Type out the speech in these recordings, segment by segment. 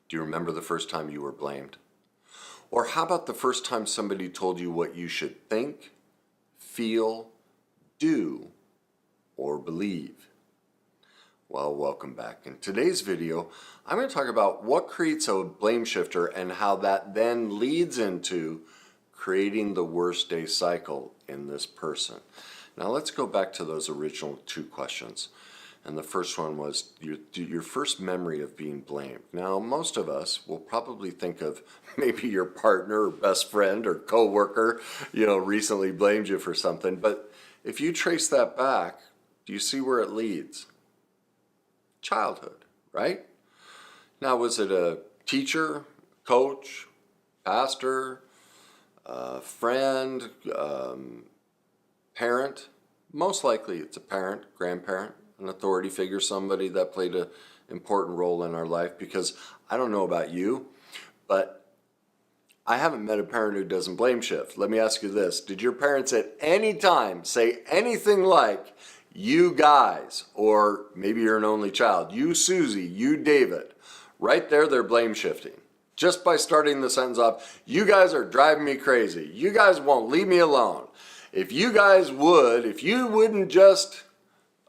Do you remember the first time you were blamed? Or how about the first time somebody told you what you should think, feel, do, or believe? Well, welcome back. In today's video, I'm going to talk about what creates a blame shifter and how that then leads into creating the worst day cycle in this person. Now let's go back to those original two questions. And the first one was your first memory of being blamed. Now, most of us will probably think of maybe your partner or best friend or coworker, recently blamed you for something. But if you trace that back, do you see where it leads? Childhood, right? Now, was it a teacher, coach, pastor, friend, parent? Most likely it's a parent, grandparent, an authority figure, somebody that played an important role in our life. Because I don't know about you, but I haven't met a parent who doesn't blame shift. Let me ask you this. Did your parents at any time say anything like, you guys, or maybe you're an only child, you Susie, you David? Right there, they're blame shifting. Just by starting the sentence off, you guys are driving me crazy. You guys won't leave me alone. If you wouldn't just...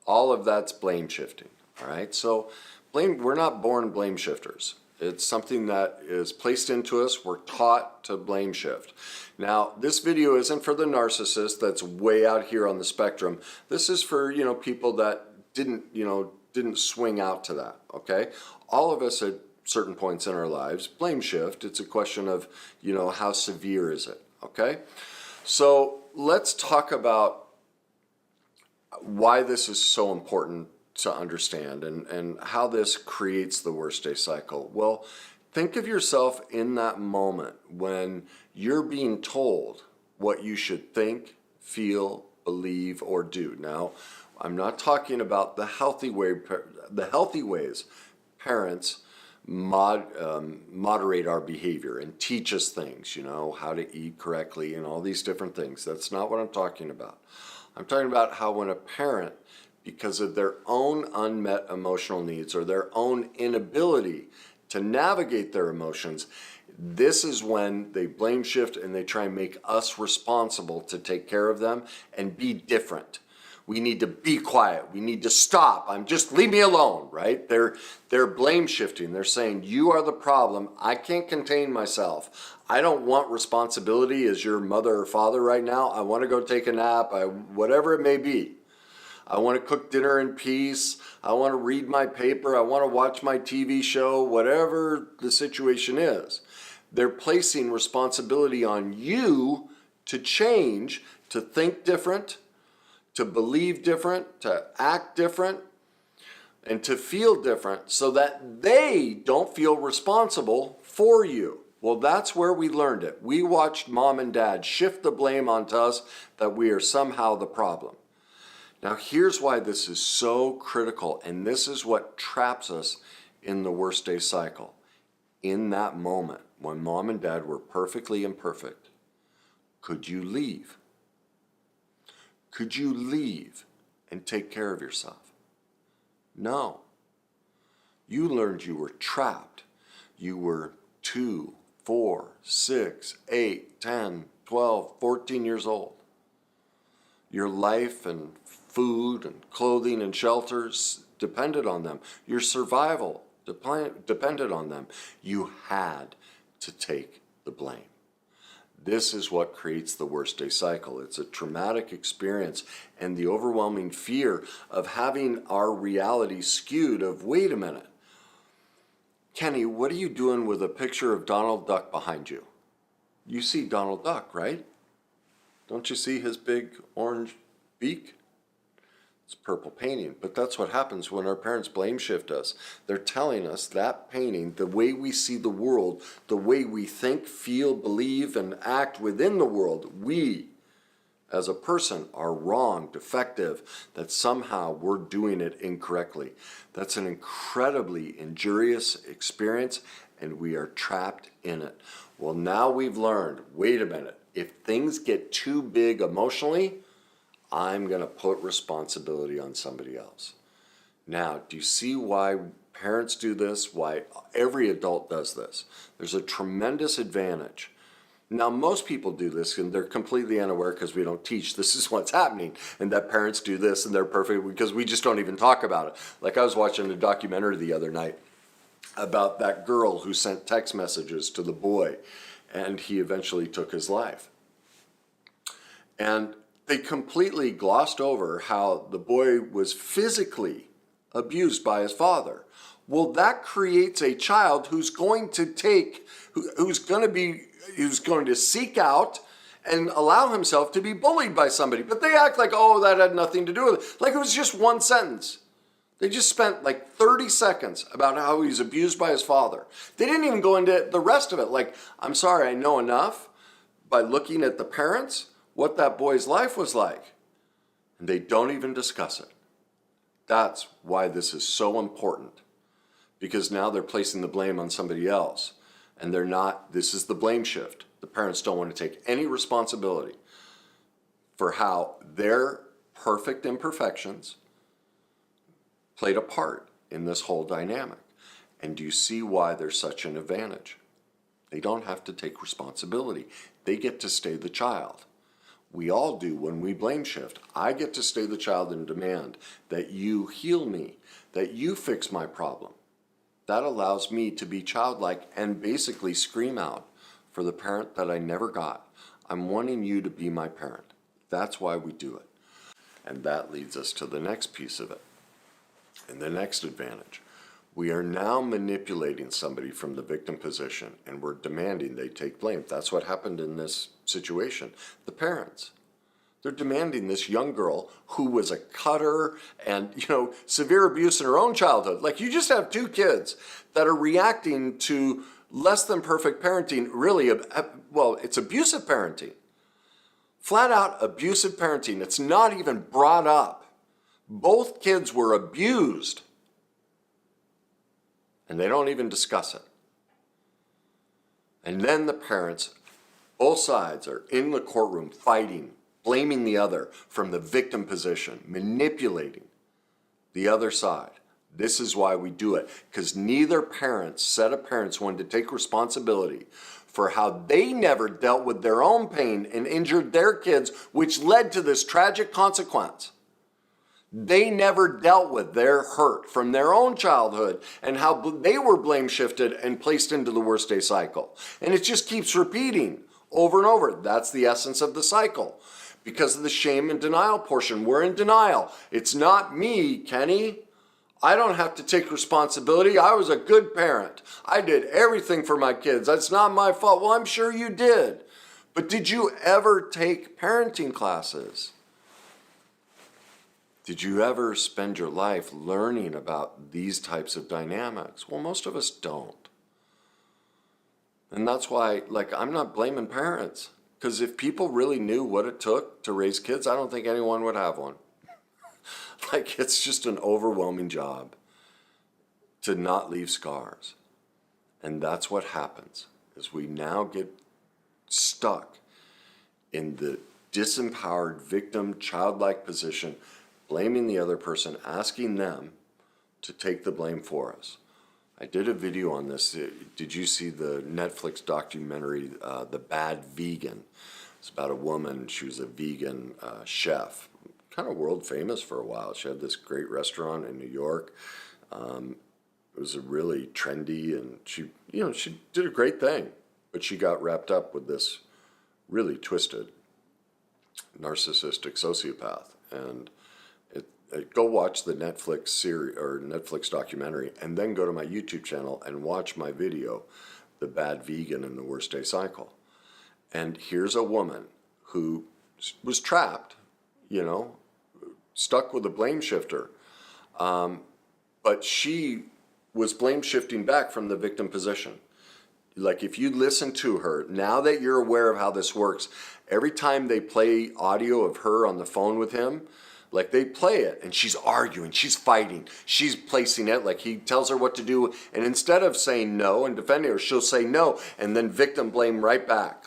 all of that's blame shifting, all right? So we're not born blame shifters. It's something that is placed into us. We're taught to blame shift. Now, this video isn't for the narcissist that's way out here on the spectrum. This is for, people that didn't swing out to that, okay? All of us at certain points in our lives blame shift. It's a question of, how severe is it, okay? So let's talk about why this is so important to understand and how this creates the worst day cycle. Well, think of yourself in that moment when you're being told what you should think, feel, believe, or do. Now, I'm not talking about the healthy ways parents moderate our behavior and teach us things, how to eat correctly and all these different things. That's not what I'm talking about. I'm talking about how when a parent, because of their own unmet emotional needs or their own inability to navigate their emotions, this is when they blame shift and they try and make us responsible to take care of them and be different. We need to be quiet. We need to stop. Just leave me alone, right? They're blame shifting. They're saying, you are the problem. I can't contain myself. I don't want responsibility as your mother or father right now. I want to go take a nap, whatever it may be. I want to cook dinner in peace. I want to read my paper. I want to watch my TV show, whatever the situation is. They're placing responsibility on you to change, to think different, to believe different, to act different, and to feel different so that they don't feel responsible for you. Well, that's where we learned it. We watched mom and dad shift the blame onto us that we are somehow the problem. Now, here's why this is so critical, and this is what traps us in the worst day cycle. In that moment, when mom and dad were perfectly imperfect, could you leave? Could you leave and take care of yourself? No. You learned you were trapped. You were 2, 4, 6, 8, 10, 12, 14 years old. Your life and food and clothing and shelters depended on them. Your survival depended on them. You had to take the blame. This is what creates the worst day cycle. It's a traumatic experience and the overwhelming fear of having our reality skewed of, wait a minute, Kenny, what are you doing with a picture of Donald Duck behind you? You see Donald Duck, right? Don't you see his big orange beak? It's purple painting, but that's what happens when our parents blame shift us. They're telling us that painting, the way we see the world, the way we think, feel, believe, and act within the world, we, as a person, are wrong, defective, that somehow we're doing it incorrectly. That's an incredibly injurious experience, and we are trapped in it. Well, now we've learned, wait a minute, if things get too big emotionally, I'm going to put responsibility on somebody else. Now, do you see why parents do this, why every adult does this. There's a tremendous advantage. Now, most people do this and they're completely unaware because we don't teach this is what's happening and that parents do this and they're perfect because we just don't even talk about it. Like I was watching a documentary the other night about that girl who sent text messages to the boy and he eventually took his life. And they completely glossed over how the boy was physically abused by his father. Well, that creates a child who's going to seek out and allow himself to be bullied by somebody. But they act like, oh, that had nothing to do with it. Like it was just one sentence. They just spent like 30 seconds about how he's abused by his father. They didn't even go into the rest of it. Like, I'm sorry, I know enough by looking at the parents, what that boy's life was like. And they don't even discuss it. That's why this is so important. Because now they're placing the blame on somebody else. And they're not, this is the blame shift. The parents don't want to take any responsibility for how their perfect imperfections played a part in this whole dynamic. And do you see why there's such an advantage? They don't have to take responsibility. They get to stay the child. We all do when we blame shift. I get to stay the child and demand that you heal me, that you fix my problem. That allows me to be childlike and basically scream out for the parent that I never got. I'm wanting you to be my parent. That's why we do it. And that leads us to the next piece of it. And the next advantage. We are now manipulating somebody from the victim position and we're demanding they take blame. That's what happened in this situation. The parents. They're demanding this young girl who was a cutter and, severe abuse in her own childhood. Like you just have two kids that are reacting to less than perfect parenting. Really, well, it's abusive parenting. Flat out abusive parenting. It's not even brought up. Both kids were abused. And they don't even discuss it. And then the parents, both sides are in the courtroom fighting, blaming the other from the victim position, manipulating the other side. This is why we do it, because neither set of parents wanted to take responsibility for how they never dealt with their own pain and injured their kids, which led to this tragic consequence. They never dealt with their hurt from their own childhood and how they were blame shifted and placed into the worst day cycle. And it just keeps repeating over and over. That's the essence of the cycle. Because of the shame and denial portion. We're in denial. It's not me, Kenny. I don't have to take responsibility. I was a good parent. I did everything for my kids. That's not my fault. Well, I'm sure you did. But did you ever take parenting classes? Did you ever spend your life learning about these types of dynamics? Well, most of us don't. And that's why, I'm not blaming parents. Because if people really knew what it took to raise kids, I don't think anyone would have one. It's just an overwhelming job to not leave scars. And that's what happens, is we now get stuck in the disempowered victim, childlike position, blaming the other person, asking them to take the blame for us. I did a video on this. Did you see the Netflix documentary, The Bad Vegan? It's about a woman. She was a vegan chef, kind of world famous for a while. She had this great restaurant in New York. It was a really trendy, and she did a great thing. But she got wrapped up with this really twisted narcissistic sociopath. And go watch the Netflix series or Netflix documentary and then go to my YouTube channel and watch my video, The Bad Vegan and the Worst Day Cycle. And here's a woman who was trapped, stuck with a blame shifter. But she was blame shifting back from the victim position. If you listen to her, now that you're aware of how this works, every time they play audio of her on the phone with him, they play it and she's arguing, she's fighting, she's placing it, he tells her what to do. And instead of saying no and defending her, she'll say no and then victim blame right back.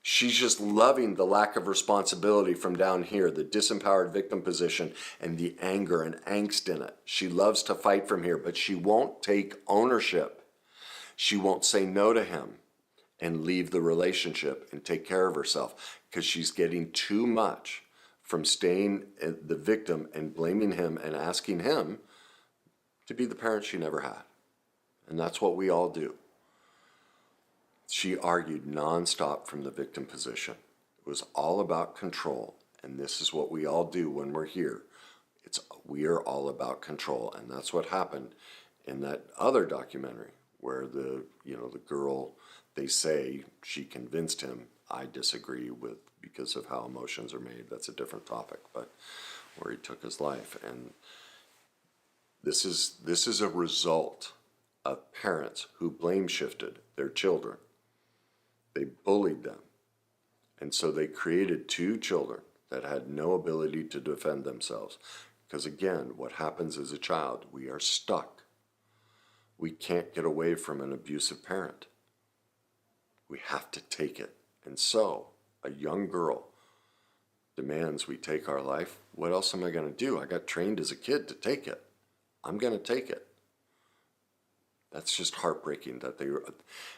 She's just loving the lack of responsibility from down here, the disempowered victim position and the anger and angst in it. She loves to fight from here, but she won't take ownership. She won't say no to him and leave the relationship and take care of herself because she's getting too much from staying the victim and blaming him and asking him to be the parent she never had. And that's what we all do. She argued nonstop from the victim position. It was all about control. And this is what we all do when we're here. We are all about control. And that's what happened in that other documentary where the girl, they say she convinced him. I disagree with because of how emotions are made. That's a different topic, but where he took his life. And this is a result of parents who blame shifted their children. They bullied them. And so they created two children that had no ability to defend themselves. Because again, what happens as a child, we are stuck. We can't get away from an abusive parent. We have to take it. And so a young girl demands we take our life. What else am I going to do? I got trained as a kid to take it. I'm going to take it. That's just heartbreaking that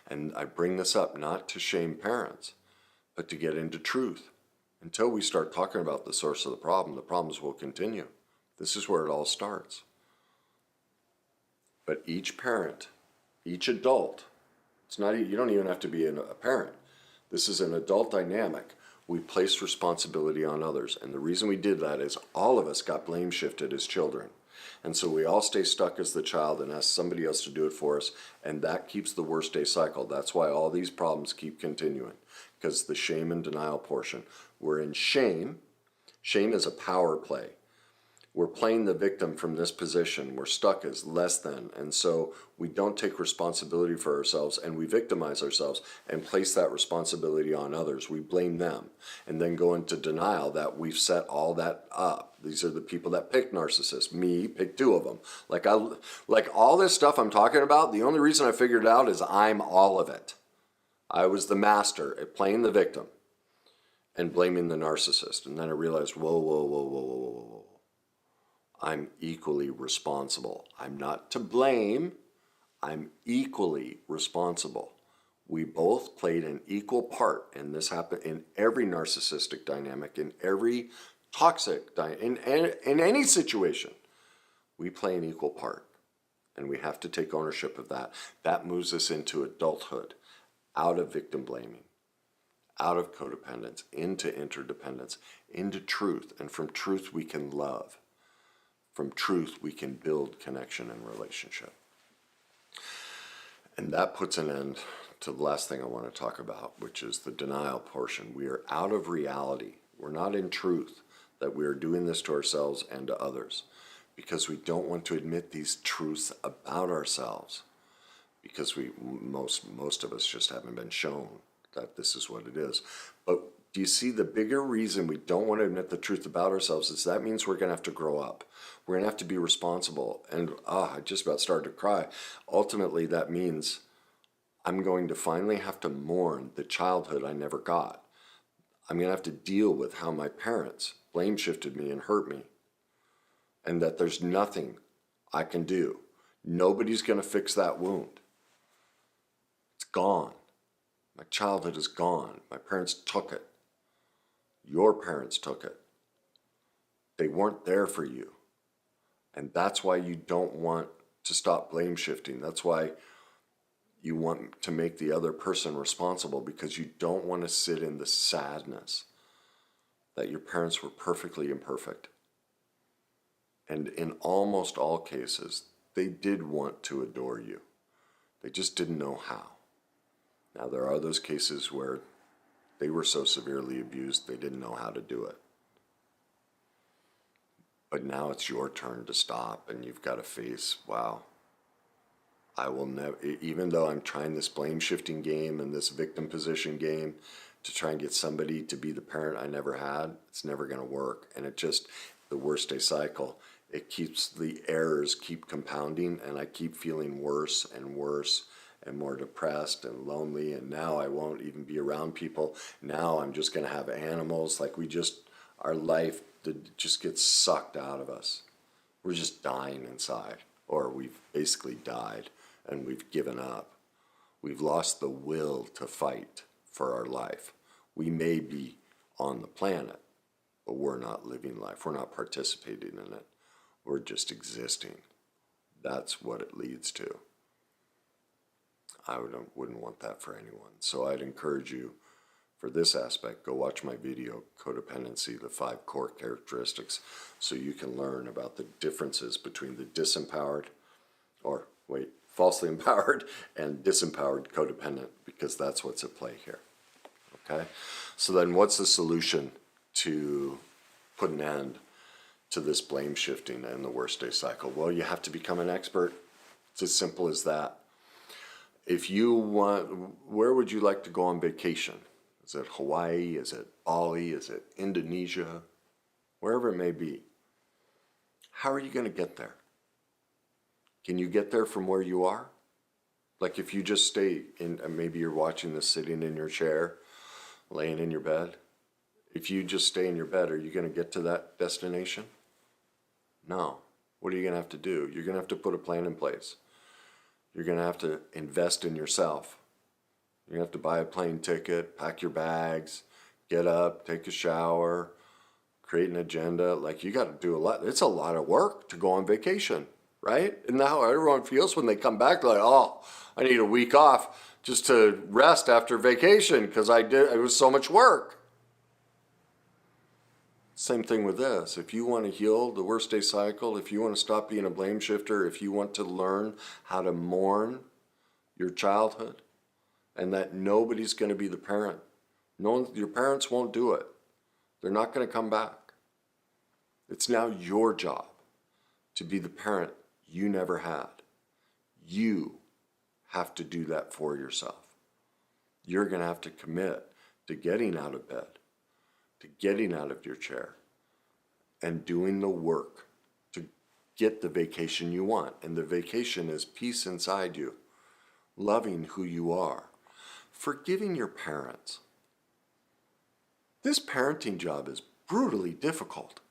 and I bring this up not to shame parents, but to get into truth. Until we start talking about the source of the problems will continue. This is where it all starts. But each parent, each adult, you don't even have to be a parent. This is an adult dynamic. We place responsibility on others. And the reason we did that is all of us got blame shifted as children. And so we all stay stuck as the child and ask somebody else to do it for us. And that keeps the worst day cycle. That's why all these problems keep continuing. Because the shame and denial portion. We're in shame. Shame is a power play. We're playing the victim from this position. We're stuck as less than. And so we don't take responsibility for ourselves and we victimize ourselves and place that responsibility on others. We blame them and then go into denial that we've set all that up. These are the people that pick narcissists. Me, pick two of them. Like all this stuff I'm talking about, the only reason I figured it out is I'm all of it. I was the master at playing the victim and blaming the narcissist. And then I realized, whoa. I'm equally responsible. I'm not to blame. I'm equally responsible. We both played an equal part, and this happened in every narcissistic dynamic, in every toxic in any situation. We play an equal part, and we have to take ownership of that. That moves us into adulthood, out of victim blaming, out of codependence, into interdependence, into truth, and from truth we can love. From truth, we can build connection and relationship. And that puts an end to the last thing I want to talk about, which is the denial portion. We are out of reality. We're not in truth that we are doing this to ourselves and to others because we don't want to admit these truths about ourselves because most of us just haven't been shown that this is what it is. But do you see the bigger reason we don't want to admit the truth about ourselves is that means we're going to have to grow up. We're going to have to be responsible. And I just about started to cry. Ultimately, that means I'm going to finally have to mourn the childhood I never got. I'm going to have to deal with how my parents blame shifted me and hurt me. And that there's nothing I can do. Nobody's going to fix that wound. It's gone. My childhood is gone. My parents took it. Your parents took it. They weren't there for you. And that's why you don't want to stop blame shifting. That's why you want to make the other person responsible because you don't want to sit in the sadness that your parents were perfectly imperfect. And in almost all cases, they did want to adore you. They just didn't know how. Now, there are those cases where they were so severely abused, they didn't know how to do it. But now it's your turn to stop, and you've got to face, wow, I will never, even though I'm trying this blame shifting game and this victim position game to try and get somebody to be the parent I never had, it's never going to work. And it just, the worst day cycle, it keeps, the errors keep compounding, and I keep feeling worse and worse and more depressed and lonely, and now I won't even be around people. Now I'm just going to have animals. Like our life just gets sucked out of us. We're just dying inside, or we've basically died and we've given up. We've lost the will to fight for our life. We may be on the planet, but we're not living life. We're not participating in it. We're just existing. That's what it leads to. I wouldn't want that for anyone. So I'd encourage you, for this aspect, go watch my video, Codependency, the 5 core characteristics, so you can learn about the differences between the falsely empowered and disempowered codependent, because that's what's at play here. Okay? So then what's the solution to put an end to this blame shifting and the worst day cycle? Well, you have to become an expert. It's as simple as that. If you want, where would you like to go on vacation? Is it Hawaii? Is it Bali? Is it Indonesia? Wherever it may be. How are you going to get there? Can you get there from where you are? Like if you just stay in, maybe you're watching this sitting in your chair, laying in your bed. If you just stay in your bed, are you going to get to that destination? No. What are you going to have to do? You're going to have to put a plan in place. You're going to have to invest in yourself. You're going to have to buy a plane ticket, pack your bags, get up, take a shower, create an agenda. Like you got to do a lot. It's a lot of work to go on vacation, right? Isn't that how everyone feels when they come back? Like, oh, I need a week off just to rest after vacation because it was so much work. Same thing with this. If you want to heal the worst day cycle, if you want to stop being a blame shifter, if you want to learn how to mourn your childhood, and that nobody's going to be the parent. Your parents won't do it. They're not going to come back. It's now your job to be the parent you never had. You have to do that for yourself. You're going to have to commit to getting out of bed, to getting out of your chair, and doing the work to get the vacation you want. And the vacation is peace inside you, loving who you are, forgiving your parents. This parenting job is brutally difficult,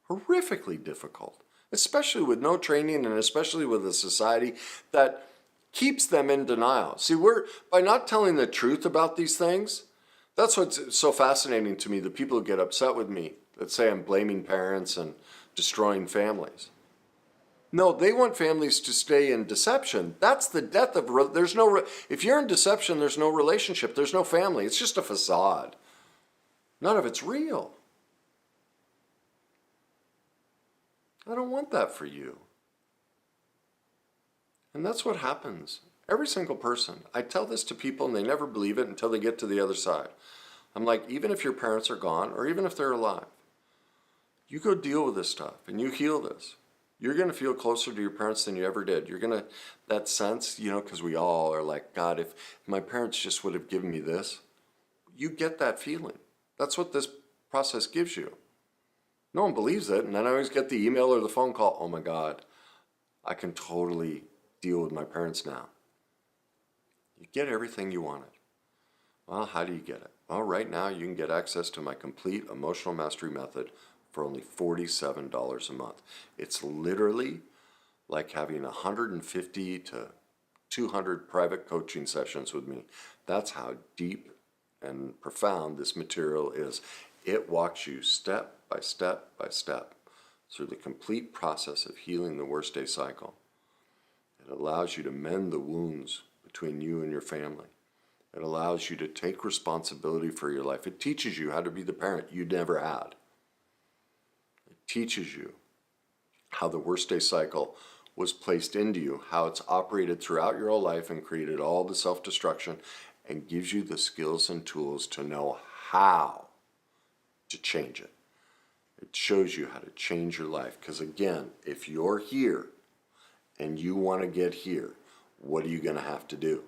horrifically difficult, especially with no training and especially with a society that keeps them in denial. See, by not telling the truth about these things, that's what's so fascinating to me, the people who get upset with me that say I'm blaming parents and destroying families. No, they want families to stay in deception. That's the death of, if you're in deception, there's no relationship, there's no family. It's just a facade. None of it's real. I don't want that for you. And that's what happens. Every single person. I tell this to people and they never believe it until they get to the other side. I'm like, even if your parents are gone or even if they're alive, you go deal with this stuff and you heal this. You're going to feel closer to your parents than you ever did. You're going to, that sense, because we all are like, God, if my parents just would have given me this, you get that feeling. That's what this process gives you. No one believes it. And then I always get the email or the phone call, oh my God, I can totally deal with my parents now. You get everything you wanted. Well, how do you get it? Well, right now you can get access to my complete emotional mastery method for only $47 a month. It's literally like having 150 to 200 private coaching sessions with me. That's how deep and profound this material is. It walks you step by step by step through the complete process of healing the worst day cycle. It allows you to mend the wounds between you and your family. It allows you to take responsibility for your life. It teaches you how to be the parent you never had. It teaches you how the worst day cycle was placed into you, how it's operated throughout your whole life and created all the self-destruction, and gives you the skills and tools to know how to change it. It shows you how to change your life. Because again, if you're here and you want to get here, what are you going to have to do?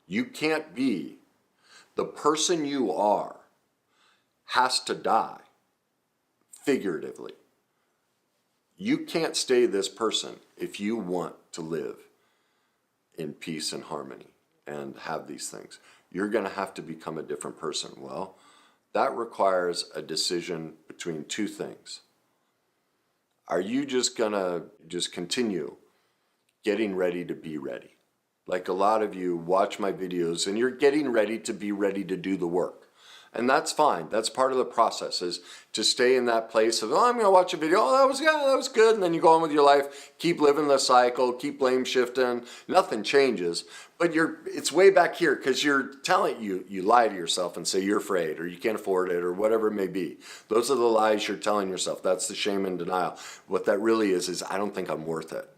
You can't be the person you are has to die, figuratively. You can't stay this person if you want to live in peace and harmony and have these things. You're going to have to become a different person. Well, that requires a decision between two things. Are you just going to just continue getting ready to be ready? Like a lot of you watch my videos and you're getting ready to be ready to do the work. And that's fine. That's part of the process, is to stay in that place of, oh, I'm going to watch a video. Oh, that was good. And then you go on with your life, keep living the cycle, keep blame shifting. Nothing changes. But it's way back here because you're telling you lie to yourself and say you're afraid or you can't afford it or whatever it may be. Those are the lies you're telling yourself. That's the shame and denial. What that really is I don't think I'm worth it.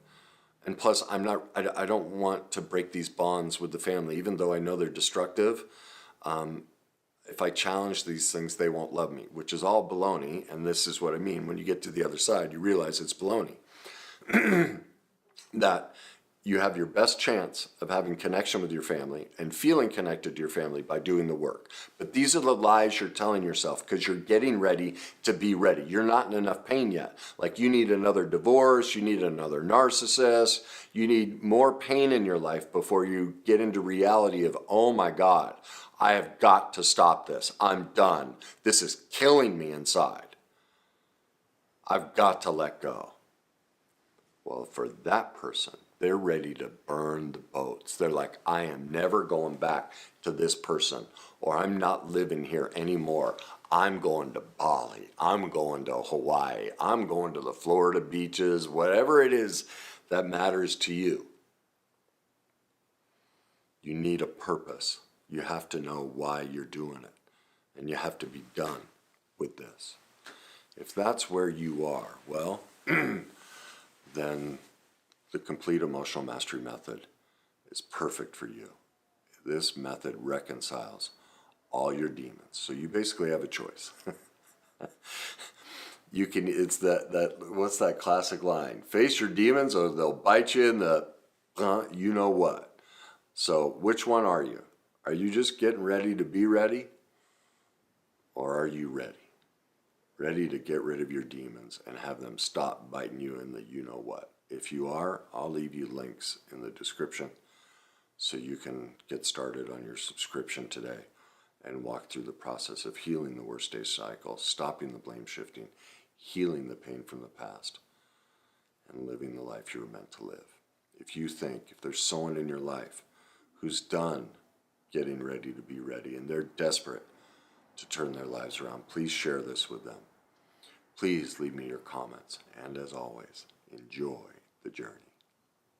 And plus, I don't want to break these bonds with the family, even though I know they're destructive. If I challenge these things, they won't love me, which is all baloney. And this is what I mean. When you get to the other side, you realize it's baloney. That you have your best chance of having connection with your family and feeling connected to your family by doing the work. But these are the lies you're telling yourself because you're getting ready to be ready. You're not in enough pain yet. Like you need another divorce, you need another narcissist, you need more pain in your life before you get into reality of, oh my God, I have got to stop this. I'm done. This is killing me inside. I've got to let go. Well, for that person, they're ready to burn the boats. They're like, I am never going back to this person, or I'm not living here anymore. I'm going to Bali. I'm going to Hawaii. I'm going to the Florida beaches, whatever it is that matters to you. You need a purpose. You have to know why you're doing it, and you have to be done with this. If that's where you are, well, then the complete emotional mastery method is perfect for you. This method reconciles all your demons. So you basically have a choice. It's that what's that classic line? Face your demons or they'll bite you in the you know what. So which one are you? Are you just getting ready to be ready? Or are you ready? Ready to get rid of your demons and have them stop biting you in the you know what. If you are, I'll leave you links in the description so you can get started on your subscription today and walk through the process of healing the worst day cycle, stopping the blame shifting, healing the pain from the past, and living the life you were meant to live. If there's someone in your life who's done getting ready to be ready and they're desperate to turn their lives around, please share this with them. Please leave me your comments, and as always, enjoy the journey.